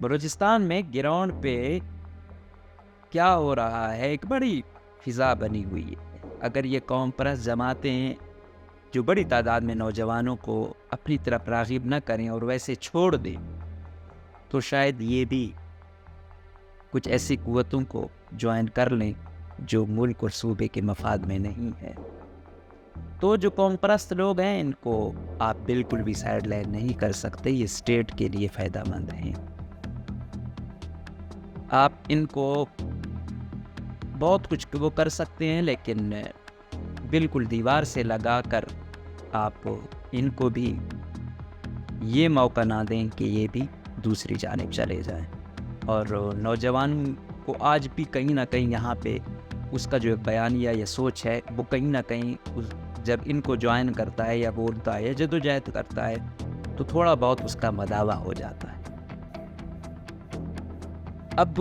بلوچستان میں گراؤنڈ پہ کیا ہو رہا ہے، ایک بڑی فضا بنی ہوئی ہے۔ اگر یہ قوم پرست جماعتیں جو بڑی تعداد میں نوجوانوں کو اپنی طرف راغب نہ کریں اور ویسے چھوڑ دیں، تو شاید یہ بھی کچھ ایسی قوتوں کو جوائن کر لیں جو ملک اور صوبے کے مفاد میں نہیں ہے۔ تو جو قوم پرست لوگ ہیں ان کو آپ بالکل بھی سائیڈ لائن نہیں کر سکتے، یہ اسٹیٹ کے لیے فائدہ مند ہیں۔ آپ ان کو بہت کچھ وہ کر سکتے ہیں، لیکن بالکل دیوار سے لگا کر آپ ان کو بھی یہ موقع نہ دیں کہ یہ بھی دوسری جانب چلے جائیں۔ اور نوجوان کو آج بھی کہیں نہ کہیں یہاں پہ اس کا جو بیانیہ یا سوچ ہے وہ کہیں نہ کہیں جب ان کو جوائن کرتا ہے یا بولتا ہے یا جدوجہد کرتا ہے تو تھوڑا بہت اس کا مداوع ہو جاتا ہے۔ اب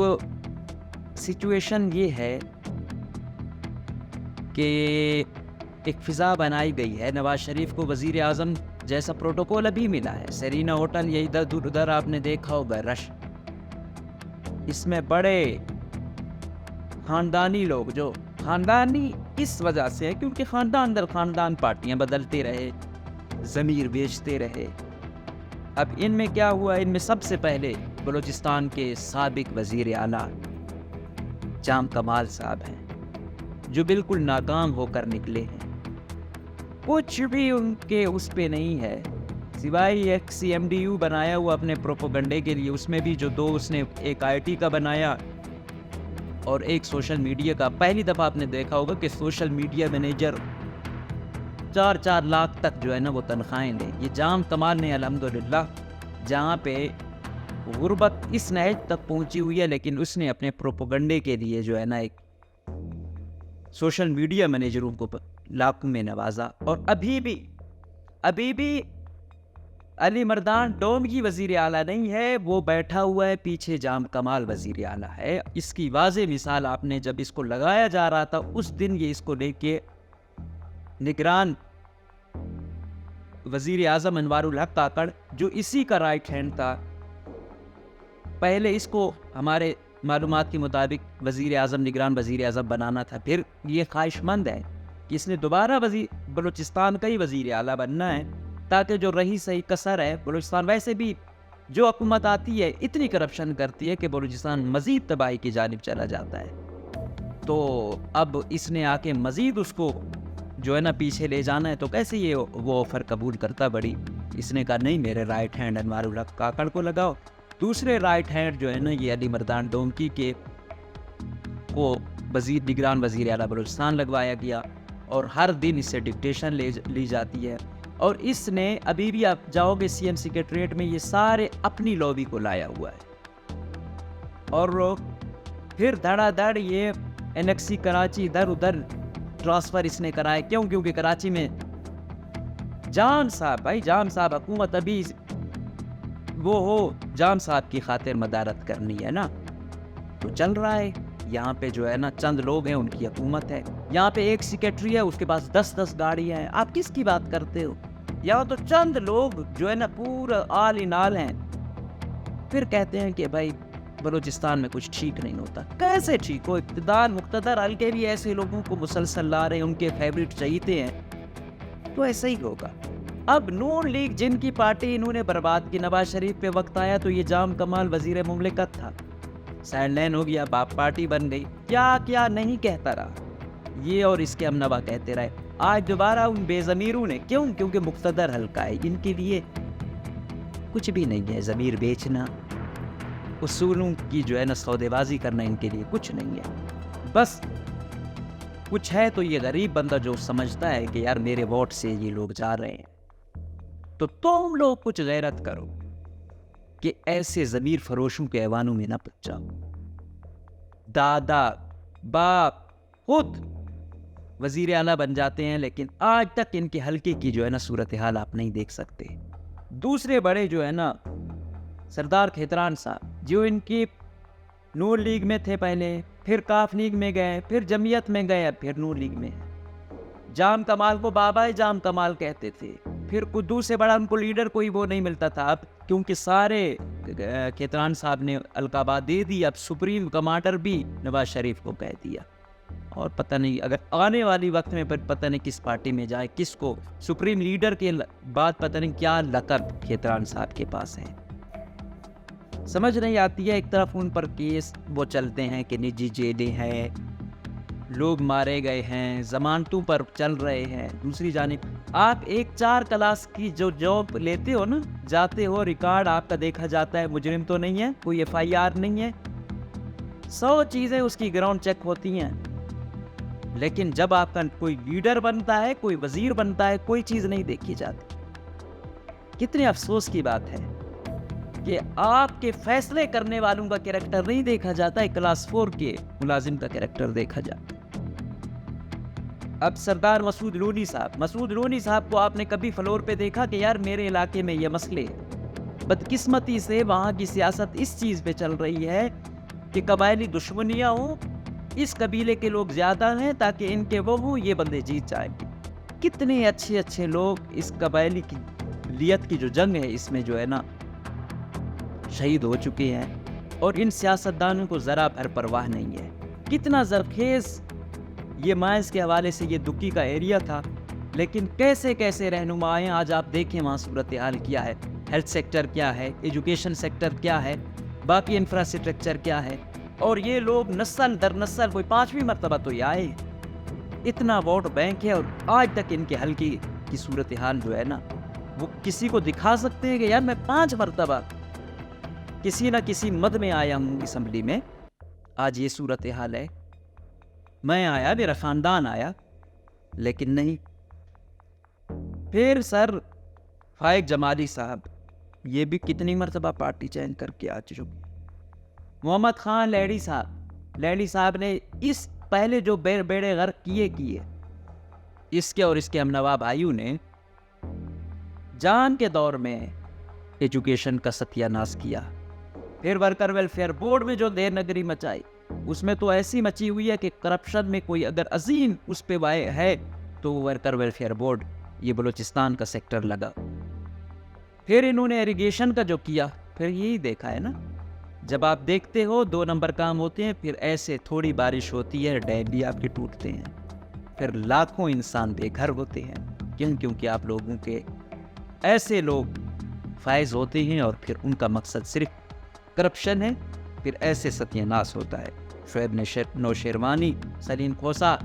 سچویشن یہ ہے کہ ایک فضا بنائی گئی ہے، نواز شریف کو وزیر اعظم جیسا پروٹوکول ابھی ملا ہے۔ سیرینا ہوٹل یہ ادھر آپ نے دیکھا ہوگا رش، اس میں بڑے خاندانی لوگ، جو خاندانی اس وجہ سے ہے کیونکہ خاندان در خاندان پارٹیاں بدلتے رہے، ضمیر بیچتے رہے۔ اب ان میں کیا ہوا، ان میں سب سے پہلے بلوچستان کے سابق وزیر اعلیٰ جام کمال صاحب ہیں، جو بالکل ناکام ہو کر نکلے ہیں۔ کچھ بھی ان کے اس پہ نہیں ہے سوائے ایک CMDU بنایا ہوا اپنے پروپوگنڈے کے لیے، اس میں بھی جو دو اس نے ایک IT کا بنایا اور ایک سوشل میڈیا کا۔ پہلی دفعہ آپ نے دیکھا ہوگا کہ سوشل میڈیا مینیجر 4 لاکھ تک جو ہے نا وہ تنخواہیں لیں۔ یہ جام کمال نے الحمدللہ، جہاں پہ غربت اس نہج تک پہنچی ہوئی ہے، لیکن اس نے اپنے پروپوگنڈے کے لیے جو ہے نا ایک سوشل میڈیا مینیجروں کو لاکھوں میں نوازا۔ اور ابھی بھی علی مردان ڈوم کی وزیر اعلیٰ نہیں ہے، وہ بیٹھا ہوا ہے پیچھے جام کمال وزیر اعلیٰ ہے۔ اس کی واضح مثال آپ نے جب اس کو لگایا جا رہا تھا اس دن یہ اس کو لے کے نگران وزیر اعظم انوار الحق کاکڑ، جو اسی کا رائٹ ہینڈ تھا، پہلے اس کو ہمارے معلومات کے مطابق وزیر اعظم نگران وزیر اعظم بنانا تھا، پھر یہ خواہش مند ہے کہ اس نے دوبارہ بلوچستان کا ہی وزیر اعلیٰ بننا ہے، تاکہ جو رہی صحیح کسر ہے بلوچستان، ویسے بھی جو حکومت آتی ہے اتنی کرپشن کرتی ہے کہ بلوچستان مزید تباہی کی جانب چلا جاتا ہے۔ تو اب اس نے آ کے مزید اس کو جو ہے نا پیچھے لے جانا ہے، تو کیسے یہ وہ آفر قبول کرتا بڑی؟ اس نے کہا نہیں، میرے رائٹ ہینڈ انوار الحق کاکڑ کو لگاؤ۔ دوسرے رائٹ ہینڈ جو ہے نا یہ علی مردان ڈومکی کے، وہ نگران وزیر اعلیٰ بلوچستان لگوایا گیا، اور ہر دن اس سے ڈکٹیشن لی جاتی ہے۔ اور اس نے ابھی بھی آپ جاؤ گے CM سیکریٹریٹ میں، یہ سارے اپنی لوبی کو لایا ہوا ہے، اور پھر دھڑا دھڑ یہ NXC کراچی ادھر ٹرانسفر اس نے کرائے۔ کیونکہ کراچی میں جام صاحب حکومت ابھی وہ ہو، جام صاحب کی خاطر مدارت کرنی ہے نا، تو چل رہا ہے۔ یہاں پہ جو ہے نا چند لوگ ہیں، ان کی حکومت ہے۔ یہاں پہ ایک سیکریٹری ہے، اس کے پاس 10 گاڑیاں ہیں۔ آپ کس کی بات کرتے ہو؟ یہاں تو چند لوگ جو ہے نا پورا آل ان آل ہیں، پھر کہتے ہیں کہ بھائی بلوچستان میں کچھ ٹھیک نہیں ہوتا۔ کیسے ٹھیک ہو؟ اقتدار مقتدر حلقے بھی ایسے لوگوں کو مسلسل لا رہے ہیں، ان کے فیوریٹ چہیتے ہیں، تو ایسا ہی ہوگا۔ اب نون لیگ جن کی پارٹی انہوں نے برباد کی، نواز شریف پہ وقت آیا تو یہ جام کمال وزیر مملکت تھا، سائیڈ لائن ہو گیا، باپ پارٹی بن گئی، کیا نہیں کہتا رہا یہ، اور اس کے ہم نوا کہتے رہے۔ آج دوبارہ ان بے ضمیروں نے، کیونکہ مقتدر حلقہ ہے، ان کے لیے کچھ بھی نہیں ہے، ضمیر بیچنا، اصولوں کی جو ہے نا سودے بازی کرنا ان کے لیے کچھ نہیں ہے۔ بس کچھ ہے تو یہ غریب بندہ جو سمجھتا ہے کہ یار میرے ووٹ سے یہ لوگ جا رہے ہیں، تو تم لوگ کچھ غیرت کرو کہ ایسے ضمیر فروشوں کے ایوانوں میں نہ پچ جاؤ۔ دادا باپ خود وزیر اعلیٰ بن جاتے ہیں، لیکن آج تک ان کے حلقے کی جو ہے نا صورتحال آپ نہیں دیکھ سکتے۔ دوسرے بڑے جو ہے نا سردار کھیتران صاحب، جو ان کی نون لیگ میں تھے پہلے، پھر کاف لیگ میں گئے، پھر جمعیت میں گئے، پھر نون لیگ میں۔ جام کمال کو بابا جام کمال کہتے تھے، پھر قدوس سے بڑا ان کو لیڈر کوئی وہ نہیں ملتا تھا۔ اب کیونکہ سارے کیتران صاحب نے القابات دے دی، اب سپریم کمانڈر بھی نواز شریف کو کہہ دیا، اور پتہ نہیں اگر آنے والی وقت میں پتہ نہیں کس پارٹی میں جائے، کس کو سپریم لیڈر کے بعد پتہ نہیں کیا لقب کیتران صاحب کے پاس ہے، سمجھ نہیں آتی ہے۔ ایک طرف ان پر کیس وہ چلتے ہیں کہ نجی جیلیں ہیں، لوگ مارے گئے ہیں، ضمانتوں پر چل رہے ہیں، دوسری جانب آپ ایک 4 کلاس کی جو جاب لیتے ہو نا، جاتے ہو، ریکارڈ آپ کا دیکھا جاتا ہے، مجرم تو نہیں ہے، کوئی FIR نہیں ہے، 100 چیزیں اس کی گراؤنڈ چیک ہوتی ہیں، لیکن جب آپ کا کوئی لیڈر بنتا ہے، کوئی وزیر بنتا ہے، کوئی چیز نہیں دیکھی جاتی۔ کتنے افسوس کی بات ہے کہ آپ کے فیصلے کرنے والوں کا کریکٹر نہیں دیکھا جاتا ہے، کلاس 4 کے ملازم کا کریکٹر دیکھا جاتا ہے۔ اب سردار مسعود لونی صاحب کو آپ نے کبھی فلور پہ دیکھا کہ یار میرے علاقے میں یہ مسئلے؟ بدقسمتی سے وہاں کی سیاست اس چیز پہ چل رہی ہے کہ قبائلی دشمنیاں ہوں، اس قبیلے کے لوگ زیادہ ہیں تاکہ ان کے وہ ہوں، یہ بندے جیت جائیں۔ کتنے اچھے لوگ اس قبائلی کی لیت کی جو جنگ ہے اس میں جو ہے نا شہید ہو چکے ہیں، اور ان سیاستدانوں کو ذرا بھر پرواہ نہیں ہے۔ کتنا زرخیز یہ مائنس کے حوالے سے یہ دکی کا ایریا تھا، لیکن کیسے رہنمائیں آج آپ دیکھیں وہاں صورتحال کیا ہے، ہیلتھ سیکٹر کیا ہے، ایجوکیشن سیکٹر کیا ہے، باقی انفراسٹرکچر کیا ہے، اور یہ لوگ نسل در نسل کوئی 5ویں مرتبہ تو یہ آئے، اتنا ووٹ بینک ہے، اور آج تک ان کے حل کی صورتحال جو ہے نا وہ کسی کو دکھا سکتے ہیں کہ یار میں 5 مرتبہ کسی نہ کسی مد میں آیا ہوں اسمبلی میں، آج یہ صورتحال ہے، میں آیا، میرا خاندان آیا، لیکن نہیں۔ پھر سر فائق جمالی صاحب، یہ بھی کتنی مرتبہ پارٹی چینج کر کے آ چکے۔ محمد خان لیڈی صاحب نے اس پہلے جو بیڑے غرق کیے اس کے اور اس کے ہم نوا بھائیوں نے جان کے دور میں ایجوکیشن کا ستیہ ناش کیا۔ پھر ورکر ویلفیئر بورڈ میں جو دیر نگری مچائی، اس میں تو ایسی مچی ہوئی ہے کہ کرپشن میں کوئی اگر عظیم اس پہ وائے ہے تو وہ ورکر ویلفیئر بورڈ یہ بلوچستان کا سیکٹر لگا۔ پھر انہوں نے ایریگیشن کا جو کیا، پھر یہی دیکھا ہے نا، جب آپ دیکھتے ہو 2 نمبر کام ہوتے ہیں، پھر ایسے تھوڑی بارش ہوتی ہے ڈیم بھی آپ کے ٹوٹتے ہیں، پھر لاکھوں انسان بے گھر ہوتے ہیں، کیونکہ آپ لوگوں کے ایسے لوگ فائز ہوتے ہیں اور پھر ان کا مقصد صرف کرپشن ہے، پھر ایسے ستیہ ناش ہوتا ہے۔ شعیب نوشیروانی، سلیم کھوسا،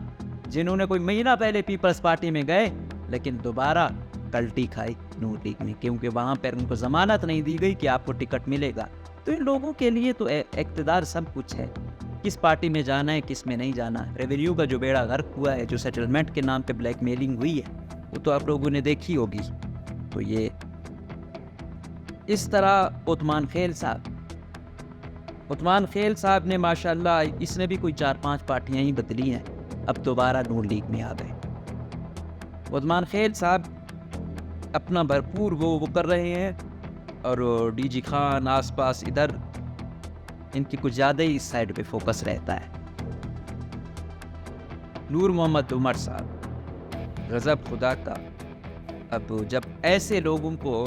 جنہوں نے کوئی مہینہ پہلے پیپلز پارٹی میں گئے لیکن دوبارہ کلٹی کھائی نون لیگ میں، کیونکہ وہاں پر ان کو ضمانت نہیں دی گئی کہ آپ کو ٹکٹ ملے گا۔ تو ان لوگوں کے لیے تو اقتدار سب کچھ ہے، کس پارٹی میں جانا ہے کس میں نہیں جانا۔ ریونیو کا جو بیڑا غرق ہوا ہے، جو سیٹلمنٹ کے نام پہ بلیک میلنگ ہوئی ہے، وہ تو آپ لوگوں نے دیکھی ہوگی۔ تو یہ اس طرح عثمان خیل صاحب نے ماشاءاللہ اس نے بھی کوئی 4-5 پارٹیاں ہی بدلی ہیں، اب دوبارہ نون لیگ میں آ گئے۔ عثمان خیل صاحب اپنا بھرپور وہ کر رہے ہیں، اور ڈی جی خان آس پاس ادھر ان کی کچھ زیادہ ہی اس سائڈ پہ فوکس رہتا ہے۔ نور محمد عمر صاحب، غضب خدا کا، اب جب ایسے لوگوں کو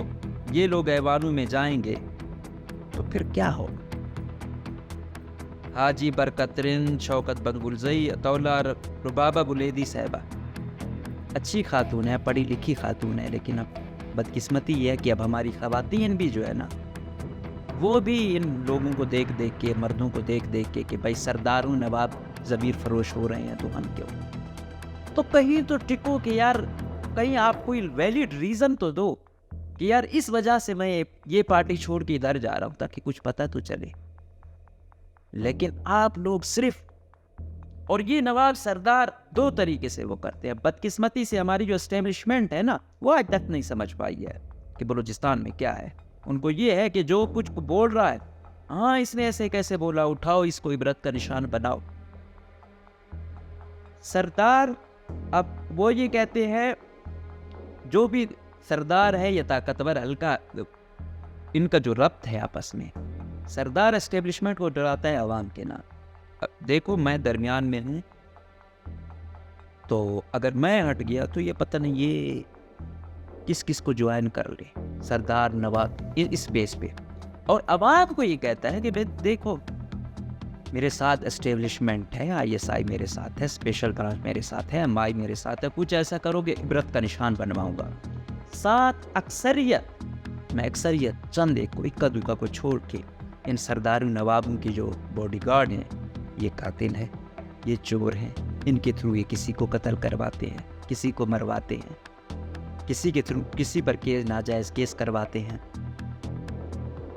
یہ لوگ ایوانوں میں جائیں گے تو پھر کیا ہو؟ حاجی برکترین، شوکت بنگلزئی، اطولہ ربابہ بلیدی صاحبہ اچھی خاتون ہے، پڑھی لکھی خاتون ہے، لیکن اب بدقسمتی یہ ہے کہ اب ہماری خواتین بھی جو ہے نا وہ بھی ان لوگوں کو دیکھ کے، مردوں کو دیکھ کے کہ بھائی سرداروں نواب ضمیر فروش ہو رہے ہیں تو ہم کیوں؟ تو کہیں تو ٹکو کہ یار کہیں آپ کوئی ویلڈ ریزن تو دو کہ یار اس وجہ سے میں یہ پارٹی چھوڑ کے ادھر جا رہا ہوں، تاکہ کچھ پتہ تو چلے۔ لیکن آپ لوگ صرف، اور یہ نواب سردار 2 طریقے سے وہ کرتے ہیں۔ بدقسمتی سے ہماری جو اسٹیبلشمنٹ ہے نا وہ آج تک نہیں سمجھ پائی ہے کہ بلوچستان میں کیا ہے۔ ان کو یہ ہے کہ جو کچھ بول رہا ہے، ہاں اس نے ایسے کیسے بولا، اٹھاؤ اس کو عبرت کا نشان بناؤ۔ سردار اب وہ یہ کہتے ہیں، جو بھی سردار ہے یا طاقتور حلقہ، ان کا جو ربط ہے آپس میں، سردار اسٹیبلشمنٹ کو ڈراتا ہے عوام کے نام۔ اب دیکھو میں درمیان میں ہوں، تو اگر میں ہٹ گیا تو یہ پتہ نہیں یہ کس کس کو جوائن کر لے سردار نواز اس بیس پہ. اور عوام کو یہ کہتا ہے کہ بھائی دیکھو میرے ساتھ اسٹیبلشمنٹ ہے, ISI میرے ساتھ ہے, اسپیشل برانچ میرے ساتھ ہے, MI میرے ساتھ ہے, کچھ ایسا کرو گے عبرت کا نشان بنواؤں گا. ساتھ اکثریت, میں اکثریت چند ایک کو اکا دکا کو چھوڑ کے ان سرداروں نوابوں کی جو باڈی گارڈ ہیں یہ قاتل ہیں, یہ چور ہیں, ان کے تھرو یہ کسی کو قتل کرواتے ہیں, کسی کو مرواتے ہیں, کسی کے تھرو کسی پر ناجائز کیس کرواتے ہیں.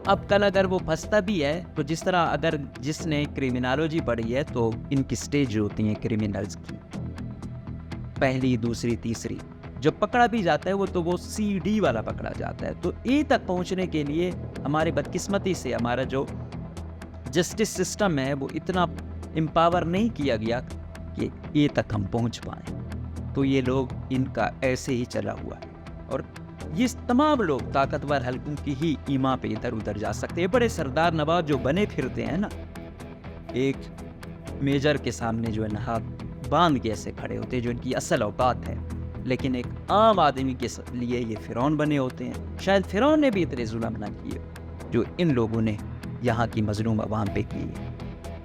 اب کل اگر وہ پھنستا بھی ہے تو جس طرح اگر جس نے کرمنالوجی پڑھی ہے تو ان کی سٹیج ہوتی ہیں کرمنلز کی, پہلی, دوسری, تیسری. جب پکڑا بھی جاتا ہے تو وہ CD والا پکڑا جاتا ہے. تو A تک پہنچنے کے لیے ہمارے بدقسمتی سے ہمارا جو جسٹس سسٹم ہے وہ اتنا امپاور نہیں کیا گیا کہ A تک ہم پہنچ پائیں. تو یہ لوگ ان کا ایسے ہی چلا ہوا ہے, اور یہ تمام لوگ طاقتور حلقوں کی ہی ایما پہ ادھر ادھر جا سکتے ہیں. بڑے سردار نواب جو بنے پھرتے ہیں نا, ایک میجر کے سامنے جو ہے نا ہاتھ باندھ کے ایسے کھڑے ہوتے ہیں جو ان کی اصل اوقات ہے, لیکن ایک عام آدمی کے لیے یہ فرعون بنے ہوتے ہیں. شاید فرعون نے بھی اتنے ظلم نہ کیے جو ان لوگوں نے یہاں کی مظلوم عوام پہ کیے.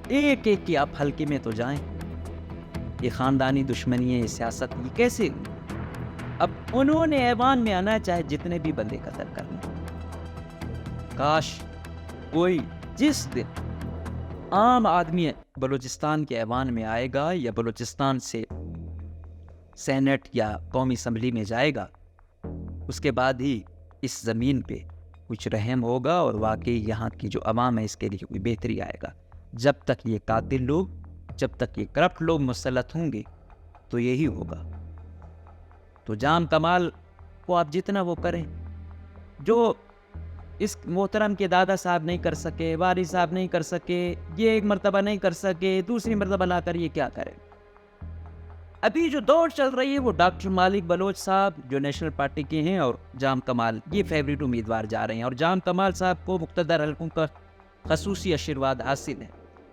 ایک ایک کی آپ حلقے میں تو جائیں. یہ خاندانی دشمنی ہے, یہ سیاست, یہ کیسے؟ اب انہوں نے ایوان میں آنا چاہے جتنے بھی بندے قتل کرنے. کاش کوئی جس دن عام آدمی بلوچستان کے ایوان میں آئے گا یا بلوچستان سے سینٹ یا قومی اسمبلی میں جائے گا, اس کے بعد ہی اس زمین پہ کچھ رحم ہوگا اور واقعی یہاں کی جو عوام ہے اس کے لیے کوئی بہتری آئے گا. جب تک یہ قاتل لوگ, جب تک یہ کرپٹ لوگ مسلط ہوں گے تو یہی ہوگا. تو جام کمال کو آپ جتنا وہ کریں, جو اس محترم کے دادا صاحب نہیں کر سکے, والد صاحب نہیں کر سکے, یہ ایک مرتبہ نہیں کر سکے, دوسری مرتبہ لا کر یہ کیا کرے. ابھی جو دور چل رہی ہے وہ ڈاکٹر مالک بلوچ صاحب جو نیشنل پارٹی کے ہیں اور جام کمال یہ فیوریٹ امیدوار جا رہے ہیں, اور جام کمال صاحب کو مقتدر حلقوں کا خصوصی آشیرواد حاصل ہے.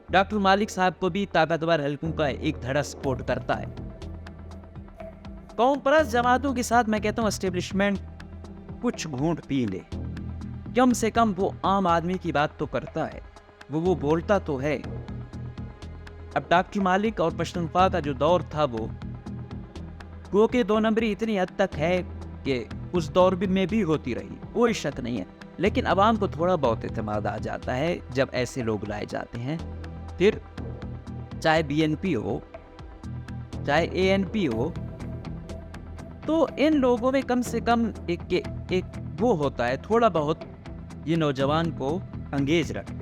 ڈاکٹر مالک صاحب کو بھی طاقتور حلقوں کا ایک دھڑا سپورٹ کرتا ہے. قوم پرست جماعتوں کے ساتھ میں کہتا ہوں اسٹیبلشمنٹ کچھ گھونٹ پی لے, کم سے کم وہ عام آدمی کی بات تو کرتا ہے, وہ بولتا تو ہے. اب ڈاکٹر مالک اور پشتونخوا کا جو دور تھا وہ کہ 2 نمبری اتنی حد تک ہے کہ اس دور میں بھی ہوتی رہی, کوئی شک نہیں ہے. لیکن عوام کو تھوڑا بہت اعتماد آ جاتا ہے جب ایسے لوگ لائے جاتے ہیں. پھر چاہے BNP ہو چاہے ANP ہو, تو ان لوگوں میں کم سے کم ایک وہ ہوتا ہے تھوڑا بہت, یہ نوجوان کو انگیج رکھتے ہیں.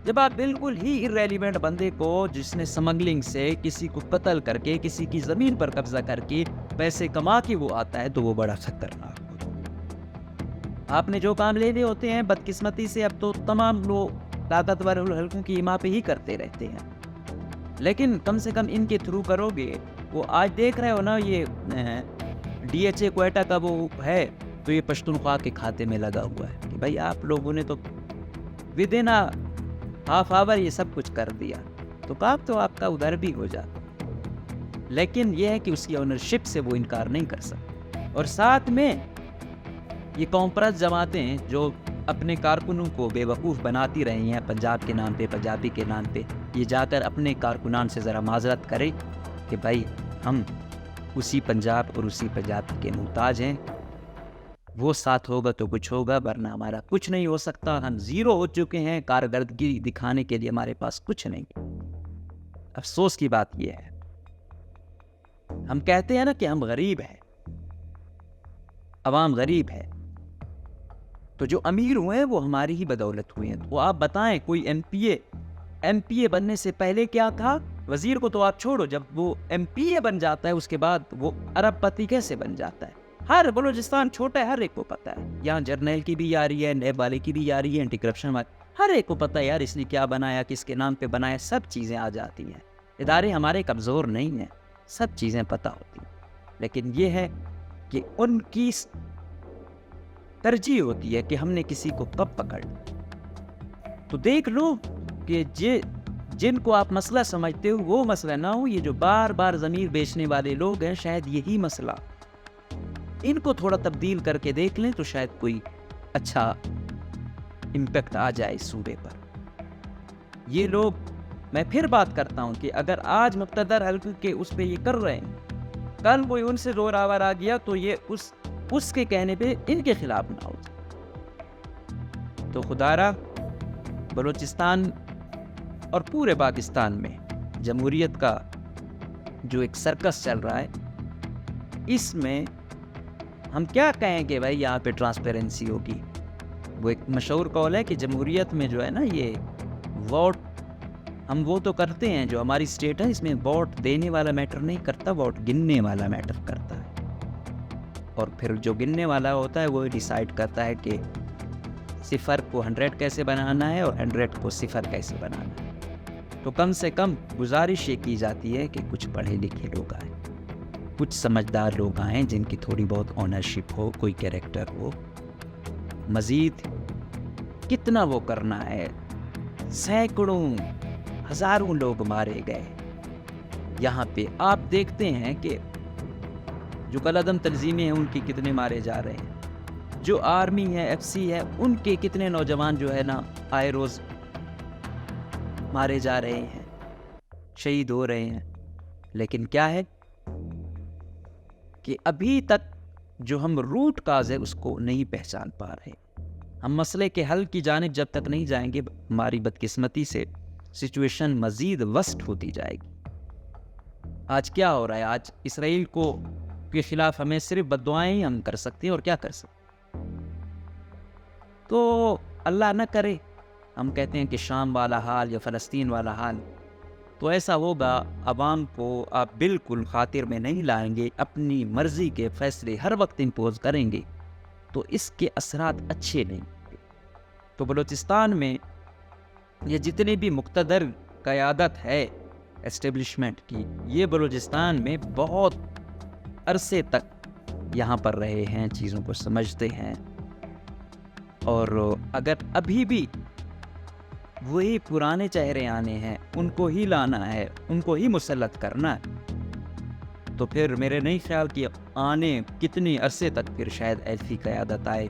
جب آپ بالکل ہی irrelevant بندے کو جس نے سمگلنگ سے کسی کو قتل کر کے کسی کی زمین پر قبضہ کر کے پیسے کما کے وہ آتا ہے تو وہ بڑا خطرناک ہوتا ہے. آپ نے جو کام لینے ہوتے ہیں بدقسمتی سے اب تو تمام لوگ طاقتور حلقوں کی ایما پہ ہی کرتے رہتے ہیں, لیکن کم سے کم ان کے تھرو کرو گے. وہ آج دیکھ رہے ہو نا یہ DHA کوئٹہ کا وہ ہے تو یہ پشتونخوا کے کھاتے میں لگا ہوا ہے کہ بھائی آپ لوگوں نے تو ود ان ہاف آور یہ سب کچھ کر دیا, تو کام تو آپ کا ادھر بھی ہو جاتا. لیکن یہ ہے کہ اس کی اونرشپ سے وہ انکار نہیں کر سکتے. اور ساتھ میں یہ قوم پرست جماعتیں جو اپنے کارکنوں کو بے وقوف بناتی رہی ہیں پنجاب کے نام پہ, پنجابی کے نام پہ, یہ جا کر اپنے کارکنان سے ذرا معذرت کرے کہ بھائی ہم اسی پنجاب اور اسی پنجاب کے محتاج ہیں, وہ ساتھ ہوگا تو کچھ ہوگا ورنہ ہمارا کچھ نہیں ہو سکتا. ہم زیرو ہو چکے ہیں, کارکردگی دکھانے کے لیے ہمارے پاس کچھ نہیں. افسوس کی بات یہ ہے, ہم کہتے ہیں نا کہ ہم غریب ہیں, عوام غریب ہے, تو جو امیر ہوئے ہیں وہ ہماری ہی بدولت ہوئے ہیں. تو آپ بتائیں کوئی ایم پی اے بننے سے پہلے کیا تھا؟ وزیر کو تو آپ چھوڑو, جب وہ MPA بن جاتا ہے اس کے بعد وہ ارب پتی کیسے بن جاتا ہے؟ ہر بلوچستان چھوٹا ہے, ہر ایک کو پتا ہے. یہاں جرنیل کی بھی آ رہی ہے, نیب والے کی بھی آ رہی ہے, اینٹی کرپشن والے, ہر ایک کو پتا ہے یار اس نے کیا بنایا, کس کے نام پہ بنایا, سب چیزیں آ جاتی ہیں. ادارے ہمارے کمزور نہیں ہیں, سب چیزیں پتا ہوتی ہیں. لیکن یہ ہے کہ ان کی ترجیح ہوتی ہے کہ ہم نے کسی کو کب پکڑ. تو دیکھ لو کہ جن کو آپ مسئلہ سمجھتے ہو وہ مسئلہ نہ ہو. یہ جو بار بار ضمیر بیچنے والے لوگ ہیں شاید یہی مسئلہ ان کو تھوڑا تبدیل کر کے دیکھ لیں تو شاید کوئی اچھا امپیکٹ آ جائے اس صوبے پر۔ یہ لوگ، میں پھر بات کرتا ہوں کہ اگر آج مقتدر حلقے کے اس پہ یہ کر رہے ہیں، کل کوئی ان سے زور آور آ گیا تو یہ اس کے کہنے پہ ان کے خلاف نہ ہو جائے۔ تو خدارا بلوچستان اور پورے پاکستان میں جمہوریت کا جو ایک سرکس چل رہا ہے، اس میں ہم کیا کہیں کہ بھائی یہاں پہ ٹرانسپیرنسی ہوگی۔ وہ ایک مشہور قول ہے کہ جمہوریت میں جو ہے نا، یہ ووٹ ہم وہ تو کرتے ہیں، جو ہماری اسٹیٹ ہے اس میں ووٹ دینے والا میٹر نہیں کرتا، ووٹ گننے والا میٹر کرتا ہے۔ اور پھر جو گننے والا ہوتا ہے وہ ڈیسائیڈ کرتا ہے کہ 0 کو 100 کیسے بنانا ہے اور 100 کو 0 کیسے بنانا ہے۔ تو کم سے کم گزارش یہ کی جاتی ہے کہ کچھ پڑھے لکھے لوگ آئیں، کچھ سمجھدار لوگ آئیں جن کی تھوڑی بہت اونرشپ ہو، کوئی کیریکٹر ہو۔ مزید کتنا وہ کرنا ہے، سینکڑوں ہزاروں لوگ مارے گئے یہاں پہ۔ آپ دیکھتے ہیں کہ جو کالعدم تنظیمیں ہیں ان کی کتنے مارے جا رہے ہیں، جو آرمی ہے، ایف سی ہے، ان کے کتنے نوجوان جو ہے نا آئے روز مارے جا رہے ہیں، شہید ہو رہے ہیں۔ لیکن کیا ہے کہ ابھی تک جو ہم روٹ کاز ہے اس کو نہیں پہچان پا رہے۔ ہم مسئلے کے حل کی جانب جب تک نہیں جائیں گے، ہماری بدقسمتی سے سچویشن مزید ورسٹ ہوتی جائے گی۔ آج کیا ہو رہا ہے؟ آج اسرائیل کے خلاف ہمیں صرف بد دعائیں ہی ہم کر سکتے ہیں، اور کیا کر سکتے ہیں؟ تو اللہ نہ کرے ہم کہتے ہیں کہ شام والا حال یا فلسطین والا حال، تو ایسا ہوگا، عوام کو آپ بالکل خاطر میں نہیں لائیں گے، اپنی مرضی کے فیصلے ہر وقت امپوز کریں گے، تو اس کے اثرات اچھے نہیں ہوں گے۔ تو بلوچستان میں یہ جتنی بھی مقتدر قیادت ہے اسٹیبلشمنٹ کی، یہ بلوچستان میں بہت عرصے تک یہاں پر رہے ہیں، چیزوں کو سمجھتے ہیں، اور اگر ابھی بھی وہی پرانے چہرے آنے ہیں، ان کو ہی لانا ہے، ان کو ہی مسلط کرنا ہے، تو پھر میرے نہیں خیال کہ آنے کتنی عرصے تک پھر شاید ایسی قیادت آئے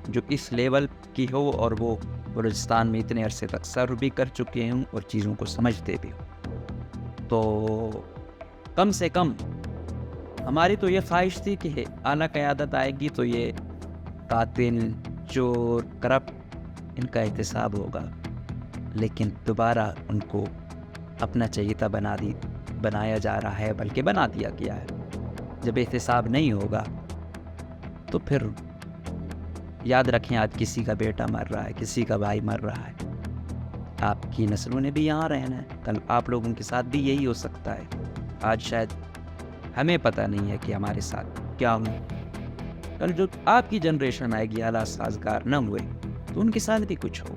جو اس لیول کی ہو اور وہ بلوچستان میں اتنے عرصے تک سرو بھی کر چکے ہوں اور چیزوں کو سمجھتے بھی ہوں۔ تو کم سے کم ہماری تو یہ خواہش تھی کہ اعلیٰ قیادت آئے گی تو یہ قاتل، چور، کرپٹ، ان کا احتساب ہوگا، لیکن دوبارہ ان کو اپنا چہیتا بنایا جا رہا ہے، بلکہ بنا دیا گیا ہے۔ جب احتساب نہیں ہوگا تو پھر یاد رکھیں، آج کسی کا بیٹا مر رہا ہے، کسی کا بھائی مر رہا ہے، آپ کی نسلوں نے بھی یہاں رہنا ہے، کل آپ لوگوں کے ساتھ بھی یہی ہو سکتا ہے۔ آج شاید ہمیں پتہ نہیں ہے کہ ہمارے ساتھ کیا ہوں، کل جو آپ کی جنریشن آئے گی، حالات سازگار نہ ہوئے تو ان کے ساتھ بھی کچھ ہو۔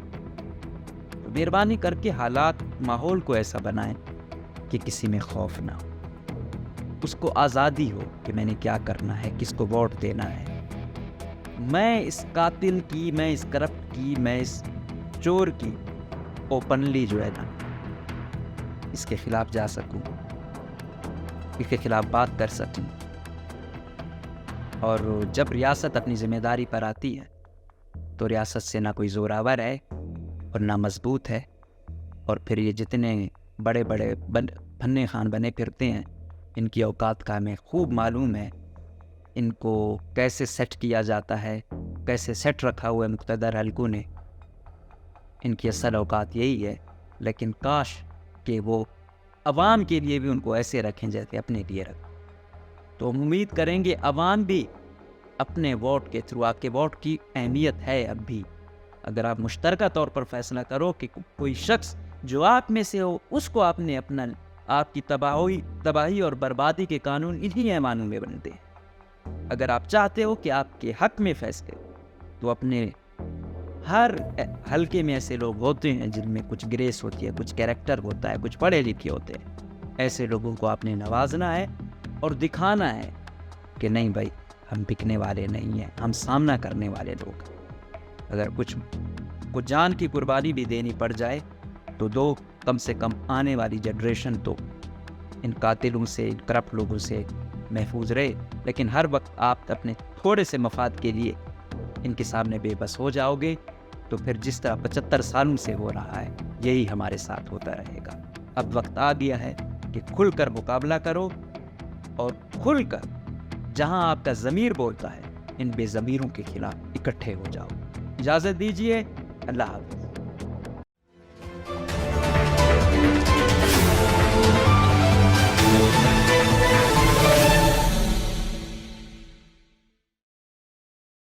تو مہربانی کر کے حالات، ماحول کو ایسا بنائیں کہ کسی میں خوف نہ ہو، اس کو آزادی ہو کہ میں نے کیا کرنا ہے، کس کو ووٹ دینا ہے۔ میں اس قاتل کی، میں اس کرپٹ کی، میں اس چور کی اوپنلی جو ہے نا اس کے خلاف جا سکوں، اس کے خلاف بات کر سکوں۔ اور جب ریاست اپنی ذمہ داری پر آتی ہے تو ریاست سے نہ کوئی زوراور ہے اور نہ مضبوط ہے، اور پھر یہ جتنے بڑے بڑے پھنے خان بنے پھرتے ہیں، ان کی اوقات کا ہمیں خوب معلوم ہے، ان کو کیسے سیٹ کیا جاتا ہے، کیسے سیٹ رکھا ہوا ہے مقتدر حلقوں نے۔ ان کی اصل اوقات یہی ہے، لیکن کاش کہ وہ عوام کے لیے بھی ان کو ایسے رکھیں جیسے اپنے لیے رکھیں۔ تو ہم امید کریں گے عوام بھی اپنے ووٹ کے تھرو، آپ کے ووٹ کی اہمیت ہے اب بھی، اگر آپ مشترکہ طور پر فیصلہ کرو کہ کوئی شخص جو آپ میں سے ہو، اس کو آپ نے اپنا، آپ کی تباہی اور بربادی کے قانون انہی ایوانوں میں بنتے ہیں۔ اگر آپ چاہتے ہو کہ آپ کے حق میں فیصلے، تو اپنے ہر حلقے میں ایسے لوگ ہوتے ہیں جن میں کچھ گریس ہوتی ہے، کچھ کیریکٹر ہوتا ہے، کچھ پڑھے لکھے ہوتے ہیں، ایسے لوگوں کو آپ نے نوازنا ہے اور دکھانا ہے کہ نہیں بھائی، ہم بکنے والے نہیں ہیں، ہم سامنا کرنے والے لوگ ہیں۔ اگر کچھ جان کی قربانی بھی دینی پڑ جائے تو کم سے کم آنے والی جنریشن تو ان قاتلوں سے، ان کرپٹ لوگوں سے محفوظ رہے، لیکن ہر وقت آپ اپنے تھوڑے سے مفاد کے لیے ان کے سامنے بے بس ہو جاؤ گے تو پھر جس طرح 75 سالوں سے ہو رہا ہے یہی ہمارے ساتھ ہوتا رہے گا۔ اب وقت آ گیا ہے کہ کھل کر مقابلہ کرو اور کھل کر جہاں آپ کا ضمیر بولتا ہے ان بے ضمیروں کے خلاف اکٹھے ہو جاؤ۔ اجازت دیجیے، اللہ حافظ۔